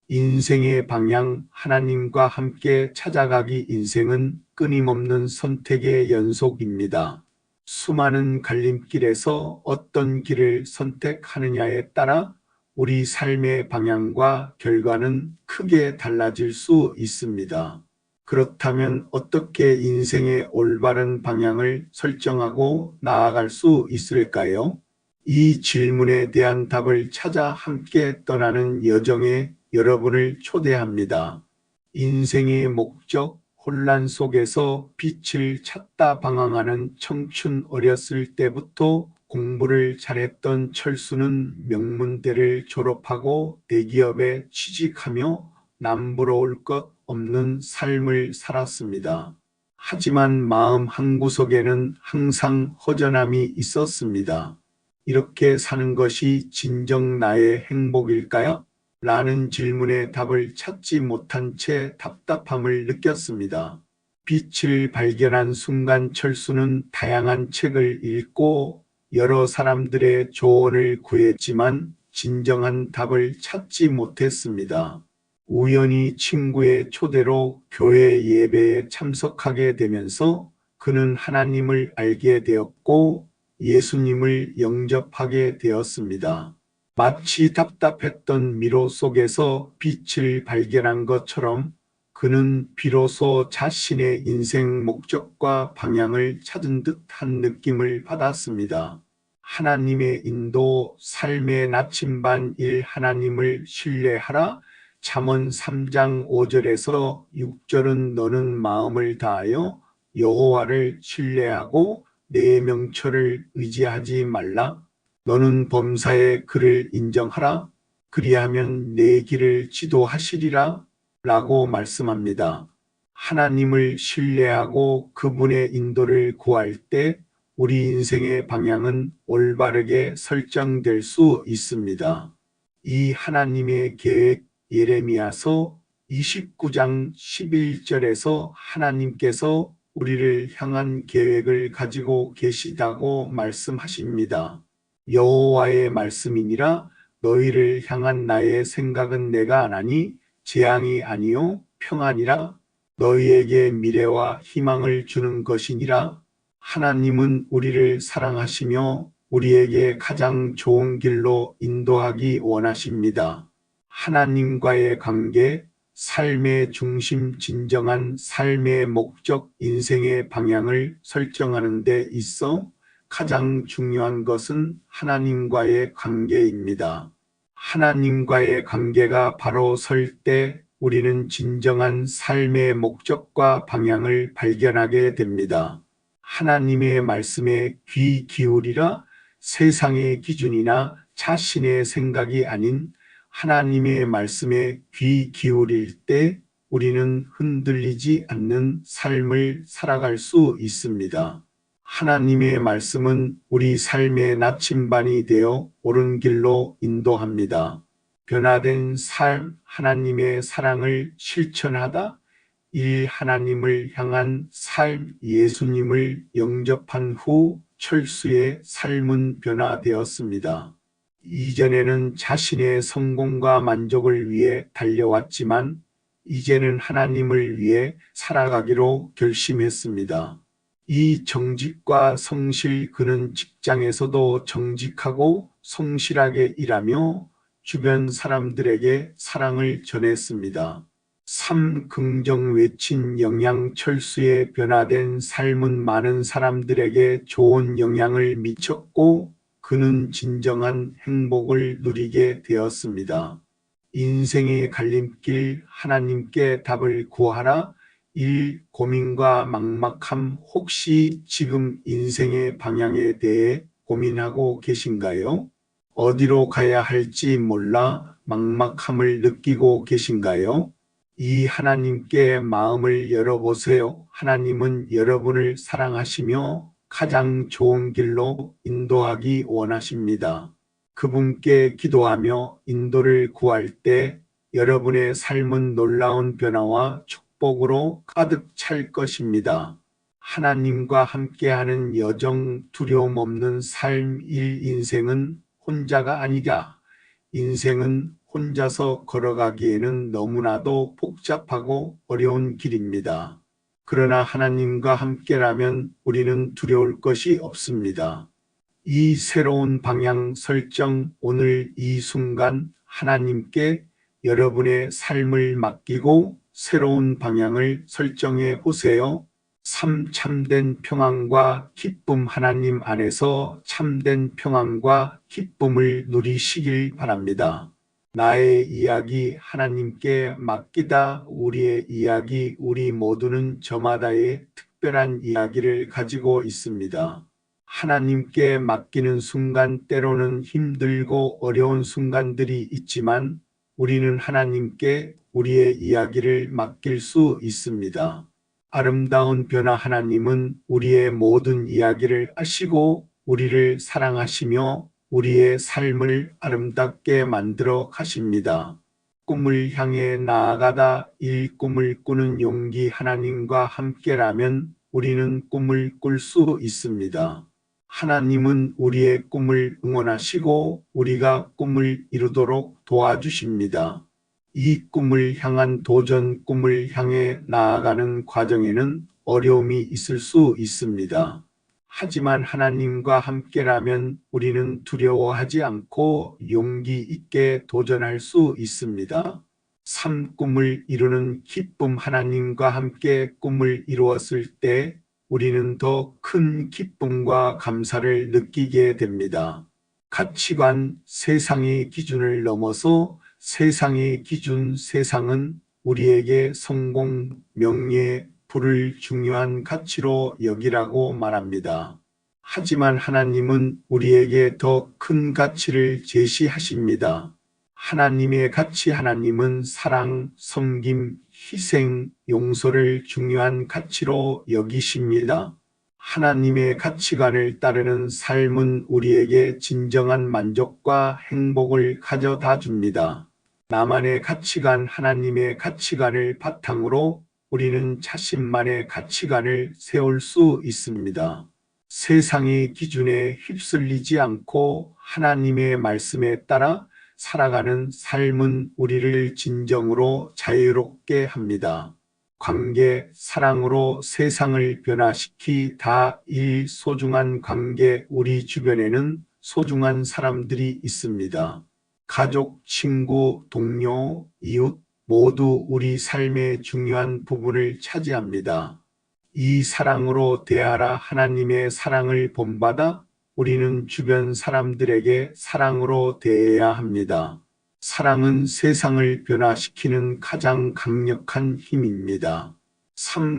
인생의 방향, 하나님과 함께 찾아가기. 인생은 끊임없는 선택의 연속입니다. 수많은 갈림길에서 어떤 길을 선택하느냐에 따라 우리 삶의 방향과 결과는 크게 달라질 수 있습니다. 그렇다면 어떻게 인생의 올바른 방향을 설정하고 나아갈 수 있을까요? 이 질문에 대한 답을 찾아 함께 떠나는 여정에 여러분을 초대합니다. 인생의 목적, 혼란 속에서 빛을 찾다 방황하는 청춘. 어렸을 때부터 공부를 잘했던 철수는 명문대를 졸업하고 대기업에 취직하며 남부러울 것 없는 삶을 살았습니다. 하지만 마음 한구석에는 항상 허전함이 있었습니다. 이렇게 사는 것이 진정 나의 행복일까요? 라는 질문에 답을 찾지 못한 채 답답함을 느꼈습니다. 빛을 발견한 순간 철수는 다양한 책을 읽고 여러 사람들의 조언을 구했지만 진정한 답을 찾지 못했습니다. 우연히 친구의 초대로 교회 예배에 참석하게 되면서 그는 하나님을 알게 되었고 예수님을 영접하게 되었습니다. 마치 답답했던 미로 속에서 빛을 발견한 것처럼 그는 비로소 자신의 인생 목적과 방향을 찾은 듯한 느낌을 받았습니다. 하나님의 인도, 삶의 나침반 1. 하나님을 신뢰하라. 잠언 3장 5절에서 6절은 너는 마음을 다하여 여호와를 신뢰하고 내 명철을 의지하지 말라. 너는 범사에 그를 인정하라. 그리하면 내 길을 지도하시리라. 라고 말씀합니다. 하나님을 신뢰하고 그분의 인도를 구할 때 우리 인생의 방향은 올바르게 설정될 수 있습니다. 이 하나님의 계획, 예레미야서 29장 11절에서 하나님께서 우리를 향한 계획을 가지고 계시다고 말씀하십니다. 여호와의 말씀이니라. 너희를 향한 나의 생각은 내가 아나니 재앙이 아니요 평안이라. 너희에게 미래와 희망을 주는 것이니라. 하나님은 우리를 사랑하시며 우리에게 가장 좋은 길로 인도하기 원하십니다. 하나님과의 관계, 삶의 중심, 진정한 삶의 목적, 인생의 방향을 설정하는 데 있어 가장 중요한 것은 하나님과의 관계입니다. 하나님과의 관계가 바로 설 때 우리는 진정한 삶의 목적과 방향을 발견하게 됩니다. 하나님의 말씀에 귀 기울이라. 세상의 기준이나 자신의 생각이 아닌 하나님의 말씀에 귀 기울일 때 우리는 흔들리지 않는 삶을 살아갈 수 있습니다. 하나님의 말씀은 우리 삶의 나침반이 되어 옳은 길로 인도합니다. 변화된 삶, 하나님의 사랑을 실천하다. 1. 하나님을 향한 삶, 예수님을 영접한 후 철수의 삶은 변화되었습니다. 이전에는 자신의 성공과 만족을 위해 달려왔지만 이제는 하나님을 위해 살아가기로 결심했습니다. 이 정직과 성실, 그는 직장에서도 정직하고 성실하게 일하며 주변 사람들에게 사랑을 전했습니다. 3. 긍정 외친 영향. 철수의 변화된 삶은 많은 사람들에게 좋은 영향을 미쳤고 그는 진정한 행복을 누리게 되었습니다. 인생의 갈림길, 하나님께 답을 구하라. 1. 고민과 막막함. 혹시 지금 인생의 방향에 대해 고민하고 계신가요? 어디로 가야 할지 몰라 막막함을 느끼고 계신가요? 이 하나님께 마음을 열어보세요. 하나님은 여러분을 사랑하시며 가장 좋은 길로 인도하기 원하십니다. 그분께 기도하며 인도를 구할 때 여러분의 삶은 놀라운 변화와 축복으로 가득 찰 것입니다. 하나님과 함께하는 여정, 두려움 없는 삶. 1. 인생은 혼자가 아니라 인생은 혼자서 걸어가기에는 너무나도 복잡하고 어려운 길입니다. 그러나 하나님과 함께라면 우리는 두려울 것이 없습니다. 이 새로운 방향 설정, 오늘 이 순간 하나님께 여러분의 삶을 맡기고 새로운 방향을 설정해 보세요. 참된 평안과 기쁨, 하나님 안에서 참된 평안과 기쁨을 누리시길 바랍니다. 나의 이야기 하나님께 맡기다. 우리의 이야기, 우리 모두는 저마다의 특별한 이야기를 가지고 있습니다. 하나님께 맡기는 순간, 때로는 힘들고 어려운 순간들이 있지만 우리는 하나님께 우리의 이야기를 맡길 수 있습니다. 아름다운 변화, 하나님은 우리의 모든 이야기를 아시고 우리를 사랑하시며 우리의 삶을 아름답게 만들어 가십니다. 꿈을 향해 나아가다. 꿈을 꾸는 용기, 하나님과 함께라면 우리는 꿈을 꿀 수 있습니다. 하나님은 우리의 꿈을 응원하시고 우리가 꿈을 이루도록 도와주십니다. 이 꿈을 향한 도전, 꿈을 향해 나아가는 과정에는 어려움이 있을 수 있습니다. 하지만 하나님과 함께라면 우리는 두려워하지 않고 용기 있게 도전할 수 있습니다. 꿈을 이루는 기쁨, 하나님과 함께 꿈을 이루었을 때 우리는 더 큰 기쁨과 감사를 느끼게 됩니다. 가치관, 세상의 기준을 넘어서 세상의 기준, 세상은 우리에게 성공, 명예, 부를 중요한 가치로 여기라고 말합니다. 하지만 하나님은 우리에게 더 큰 가치를 제시하십니다. 하나님의 가치, 하나님은 사랑, 섬김, 희생, 용서를 중요한 가치로 여기십니다. 하나님의 가치관을 따르는 삶은 우리에게 진정한 만족과 행복을 가져다 줍니다. 나만의 가치관, 하나님의 가치관을 바탕으로 우리는 자신만의 가치관을 세울 수 있습니다. 세상의 기준에 휩쓸리지 않고 하나님의 말씀에 따라 살아가는 삶은 우리를 진정으로 자유롭게 합니다. 관계, 사랑으로 세상을 변화시키다. 소중한 관계, 우리 주변에는 소중한 사람들이 있습니다. 가족, 친구, 동료, 이웃 모두 우리 삶의 중요한 부분을 차지합니다. 이 사랑으로 대하라. 하나님의 사랑을 본받아 우리는 주변 사람들에게 사랑으로 대해야 합니다. 사랑은 세상을 변화시키는 가장 강력한 힘입니다.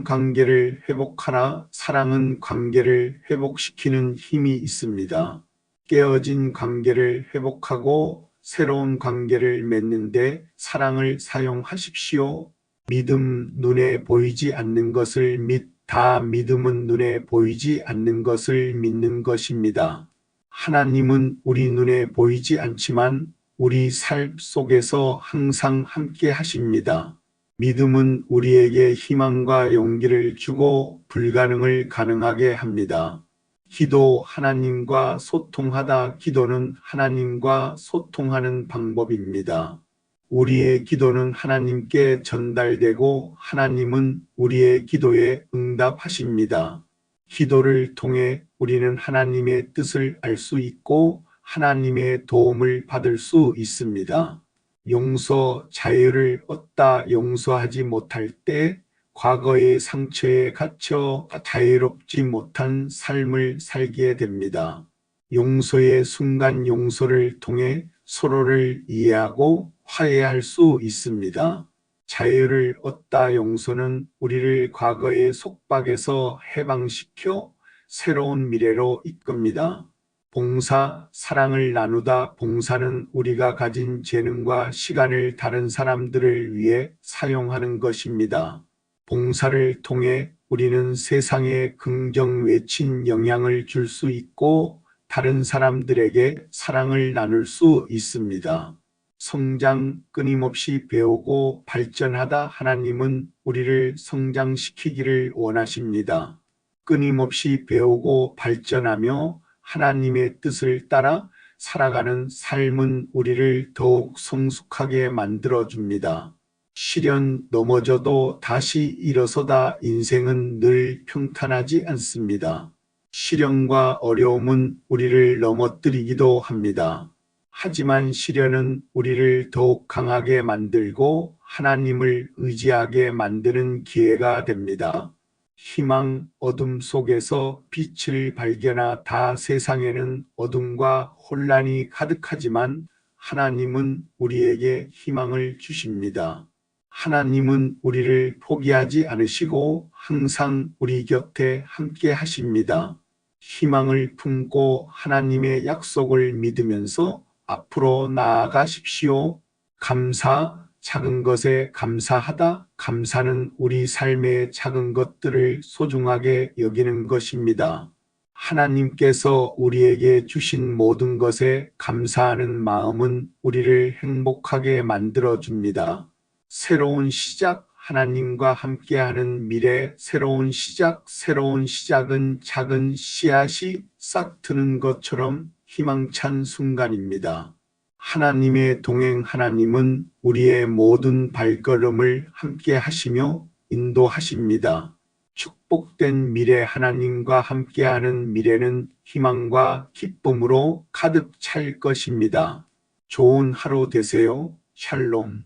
관계를 회복하라. 사랑은 관계를 회복시키는 힘이 있습니다. 깨어진 관계를 회복하고 새로운 관계를 맺는데 사랑을 사용하십시오. 믿음, 눈에 보이지 않는 것을 믿다. 믿음은 눈에 보이지 않는 것을 믿는 것입니다. 하나님은 우리 눈에 보이지 않지만 우리 삶 속에서 항상 함께 하십니다. 믿음은 우리에게 희망과 용기를 주고 불가능을 가능하게 합니다. 기도, 하나님과 소통하다. 기도는 하나님과 소통하는 방법입니다. 우리의 기도는 하나님께 전달되고 하나님은 우리의 기도에 응답하십니다. 기도를 통해 우리는 하나님의 뜻을 알 수 있고 하나님의 도움을 받을 수 있습니다. 용서, 자유를 얻다. 용서하지 못할 때 과거의 상처에 갇혀 자유롭지 못한 삶을 살게 됩니다. 용서의 순간, 용서를 통해 서로를 이해하고 화해할 수 있습니다. 자유를 얻다. 용서는 우리를 과거의 속박에서 해방시켜 새로운 미래로 이끕니다. 봉사, 사랑을 나누다. 봉사는 우리가 가진 재능과 시간을 다른 사람들을 위해 사용하는 것입니다. 봉사를 통해 우리는 세상에 긍정 외친 영향을 줄 수 있고 다른 사람들에게 사랑을 나눌 수 있습니다. 성장, 끊임없이 배우고 발전하다. 하나님은 우리를 성장시키기를 원하십니다. 끊임없이 배우고 발전하며 하나님의 뜻을 따라 살아가는 삶은 우리를 더욱 성숙하게 만들어줍니다. 시련 넘어져도 다시 일어서다 인생은 늘 평탄하지 않습니다. 시련과 어려움은 우리를 넘어뜨리기도 합니다. 하지만 시련은 우리를 더욱 강하게 만들고 하나님을 의지하게 만드는 기회가 됩니다. 희망, 어둠 속에서 빛을 발견하다. 세상에는 어둠과 혼란이 가득하지만 하나님은 우리에게 희망을 주십니다. 하나님은 우리를 포기하지 않으시고 항상 우리 곁에 함께 하십니다. 희망을 품고 하나님의 약속을 믿으면서 앞으로 나아가십시오. 감사, 작은 것에 감사하다. 감사는 우리 삶의 작은 것들을 소중하게 여기는 것입니다. 하나님께서 우리에게 주신 모든 것에 감사하는 마음은 우리를 행복하게 만들어줍니다. 새로운 시작, 하나님과 함께하는 미래, 새로운 시작은 작은 씨앗이 싹 트는 것처럼 희망찬 순간입니다. 하나님의 동행, 하나님은 우리의 모든 발걸음을 함께 하시며 인도하십니다. 축복된 미래, 하나님과 함께하는 미래는 희망과 기쁨으로 가득 찰 것입니다. 좋은 하루 되세요. 샬롬.